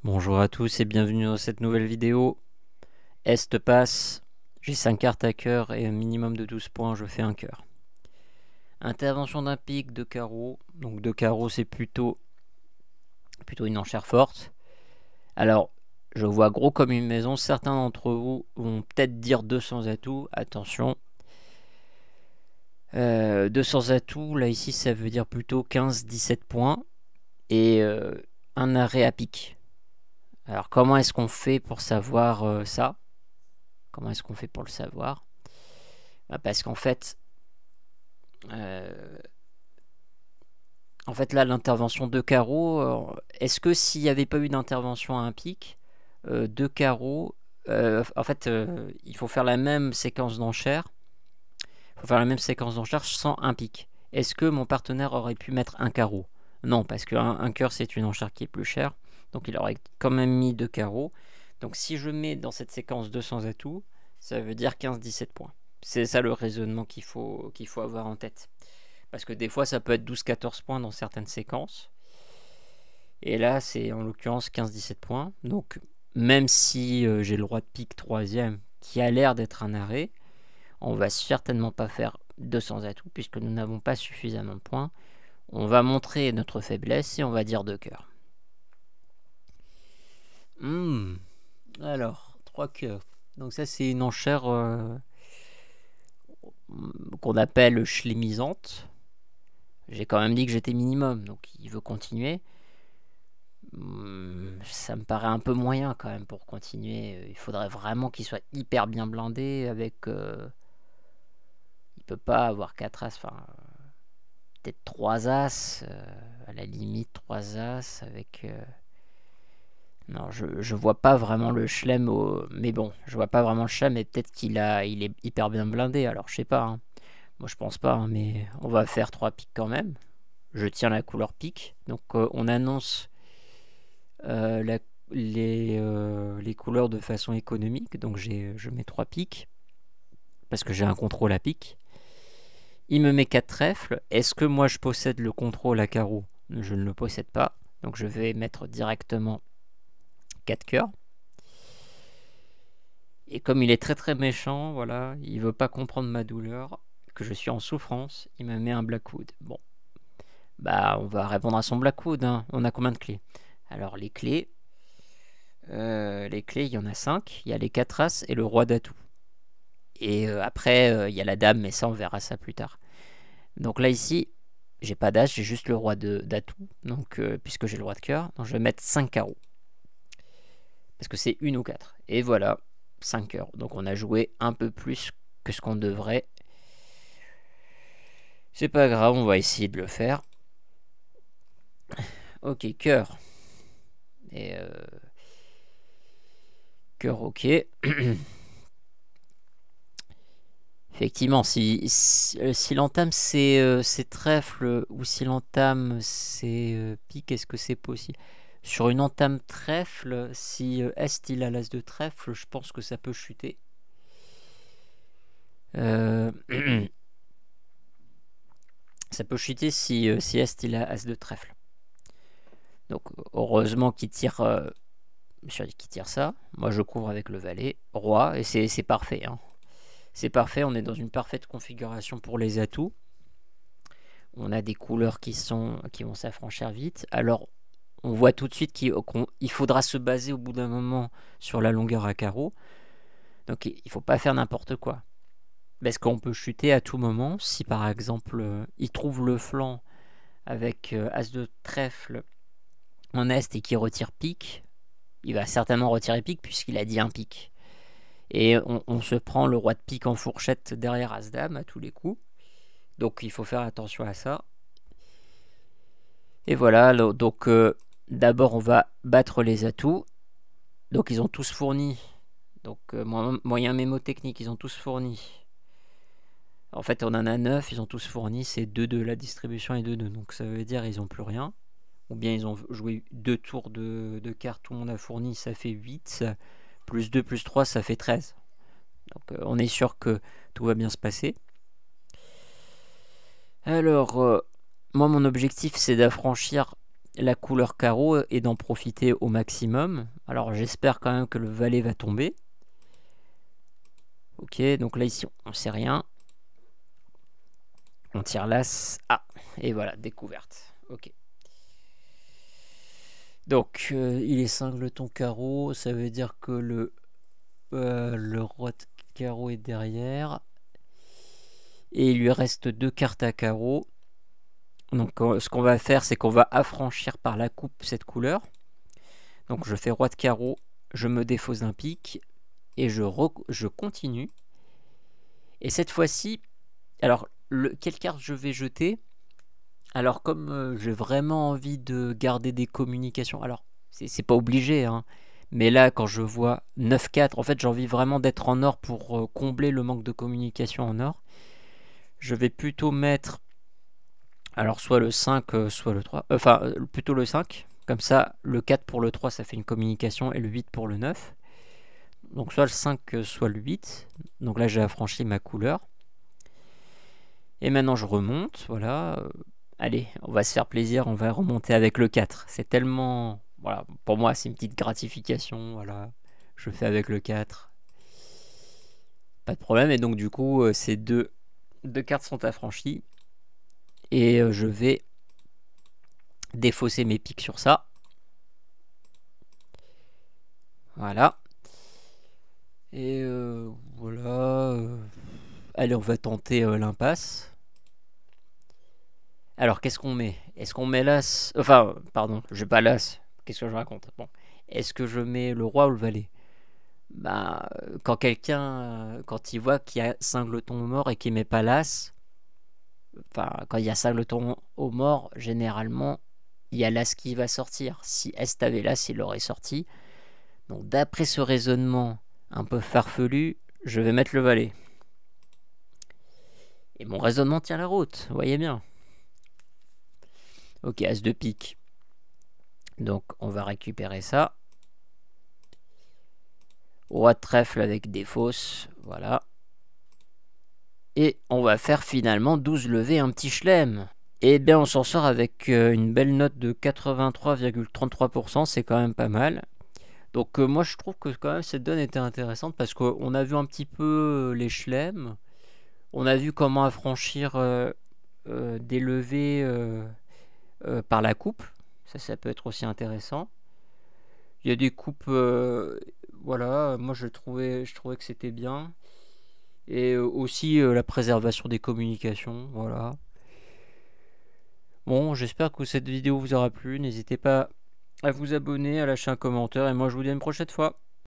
Bonjour à tous et bienvenue dans cette nouvelle vidéo. Est passe, j'ai 5 cartes à cœur et un minimum de 12 points, je fais un cœur. Intervention d'un pic, de carreau. Donc de carreau c'est plutôt une enchère forte. Alors je vois gros comme une maison, certains d'entre vous vont peut-être dire 200 atouts, attention. 200 atouts, là ici ça veut dire plutôt 15-17 points et un arrêt à pic. Alors comment est-ce qu'on fait pour savoir ça? Comment est-ce qu'on fait pour le savoir? Parce qu'en fait, là, l'intervention de carreau, est-ce que s'il n'y avait pas eu d'intervention à un pic, de carreau, il faut faire la même séquence d'enchères. Il faut faire la même séquence d'enchères sans un pic. Est-ce que mon partenaire aurait pu mettre un carreau? Non, parce qu'un cœur, c'est une enchère qui est plus chère. Donc il aurait quand même mis 2 carreaux. Donc si je mets dans cette séquence 200 atouts, ça veut dire 15-17 points. C'est ça le raisonnement qu'il faut avoir en tête. Parce que des fois, ça peut être 12-14 points dans certaines séquences. Et là, c'est en l'occurrence 15-17 points. Donc, même si j'ai le roi de pique 3ème, qui a l'air d'être un arrêt, on va certainement pas faire 200 atouts, puisque nous n'avons pas suffisamment de points. On va montrer notre faiblesse et on va dire 2 cœurs. Alors, 3 cœurs. Donc ça, c'est une enchère qu'on appelle schlémisante. J'ai quand même dit que j'étais minimum, donc il veut continuer. Ça me paraît un peu moyen quand même pour continuer. Il faudrait vraiment qu'il soit hyper bien blindé avec... il peut pas avoir 4 as, enfin... peut-être 3 as, à la limite 3 as avec... Non, je vois pas vraiment le chelem mais bon, je vois pas vraiment le chelem, mais peut-être il est hyper bien blindé, alors je sais pas. Hein. Moi je pense pas, hein, mais on va faire 3 piques quand même. Je tiens la couleur pique. Donc on annonce les couleurs de façon économique. Donc je mets 3 piques, parce que j'ai un contrôle à pique. Il me met 4 trèfles. Est-ce que moi je possède le contrôle à carreau? Je ne le possède pas. Donc je vais mettre directement 4 cœurs. Et comme il est très très méchant, voilà, il veut pas comprendre ma douleur, que je suis en souffrance, il me met un Blackwood. Bon, bah on va répondre à son Blackwood, hein. On a combien de clés? Alors les clés, il y en a 5, il y a les 4 as et le roi d'atout. Et après, il y a la dame, mais ça on verra ça plus tard. Donc là ici, j'ai pas d'as, j'ai juste le roi d'atout, donc puisque j'ai le roi de cœur, donc je vais mettre 5 carreaux. Parce que c'est 1 ou 4. Et voilà, 5 cœurs. Donc on a joué un peu plus que ce qu'on devrait. C'est pas grave, on va essayer de le faire. Ok, cœur. Et cœur, ok. Effectivement, si l'entame c'est trèfle ou si l'entame c'est pique, est-ce que c'est possible? Sur une entame trèfle, si Est il a l'as de trèfle, je pense que ça peut chuter. Ça peut chuter si Est il a as de trèfle. Donc heureusement qu'il tire, ça. Moi je couvre avec le valet, roi, et c'est parfait. Hein. C'est parfait, on est dans une parfaite configuration pour les atouts. On a des couleurs qui vont s'affranchir vite. Alors on voit tout de suite qu'il faudra se baser au bout d'un moment sur la longueur à carreau. Donc il ne faut pas faire n'importe quoi. Parce qu'on peut chuter à tout moment. Si par exemple il trouve le flanc avec as de trèfle en Est et qu'il retire pique, il va certainement retirer pique puisqu'il a dit un pique. Et on se prend le roi de pique en fourchette derrière As-Dame à tous les coups. Donc il faut faire attention à ça. Et voilà, donc d'abord on va battre les atouts. Donc ils ont tous fourni. Donc moyen mémotechnique, ils ont tous fourni. En fait on en a 9, ils ont tous fourni. C'est 2-2, la distribution est 2-2. Donc ça veut dire ils n'ont plus rien. Ou bien ils ont joué 2 tours de cartes, tout le monde a fourni, ça fait 8. Plus 2 plus 3, ça fait 13. Donc on est sûr que tout va bien se passer. Alors, moi mon objectif c'est d'affranchir la couleur carreau et d'en profiter au maximum. Alors j'espère quand même que le valet va tomber. Ok, donc là ici on sait rien. On tire l'as. Ah, et voilà, découverte. Ok. Donc il est cingleton carreau, ça veut dire que le roi de carreau est derrière. Et il lui reste 2 cartes à carreau. Donc ce qu'on va faire, c'est qu'on va affranchir par la coupe cette couleur. Donc je fais roi de carreau, je me défausse d'un pic et je continue. Et cette fois-ci, alors quelle carte je vais jeter? Alors comme j'ai vraiment envie de garder des communications, alors c'est pas obligé, hein, mais là quand je vois 9-4, en fait j'ai envie vraiment d'être en or pour combler le manque de communication en or. Je vais plutôt mettre, alors soit le 5, soit le 3, plutôt le 5, comme ça le 4 pour le 3 ça fait une communication et le 8 pour le 9. Donc soit le 5, soit le 8, donc là j'ai affranchi ma couleur. Et maintenant je remonte, voilà. Allez, on va se faire plaisir, on va remonter avec le 4. C'est tellement... Voilà, pour moi c'est une petite gratification, voilà. Je fais avec le 4. Pas de problème, et donc du coup ces deux cartes sont affranchies. Et je vais défausser mes pics sur ça. Voilà. Et voilà. Allez, on va tenter l'impasse. Alors, qu'est-ce qu'on met? Est-ce qu'on met l'as? Enfin, pardon, je n'ai pas l'as. Qu'est-ce que je raconte? Bon. Est-ce que je mets le roi ou le valet? Bah, quand quelqu'un, quand il voit qu'il y a cingleton au mort et qu'il met pas l'as, enfin, quand il y a cingleton au mort, généralement, il y a l'as qui va sortir. Si Est avait l'as, il l'aurait sorti. Donc, d'après ce raisonnement un peu farfelu, je vais mettre le valet. Et mon raisonnement tient la route, vous voyez bien. Ok, as de pique. Donc, on va récupérer ça. Roi de trèfle avec des fausses, voilà. Et on va faire finalement 12 levées, un petit chelem. Et bien on s'en sort avec une belle note de 83,33%, c'est quand même pas mal. Donc moi je trouve que quand même cette donne était intéressante parce qu'on a vu un petit peu les chelems. On a vu comment affranchir des levées par la coupe. Ça peut être aussi intéressant. Il y a des coupes, voilà, moi je trouvais que c'était bien. Et aussi la préservation des communications, voilà. Bon, j'espère que cette vidéo vous aura plu. N'hésitez pas à vous abonner, à lâcher un commentaire. Et moi je vous dis à une prochaine fois.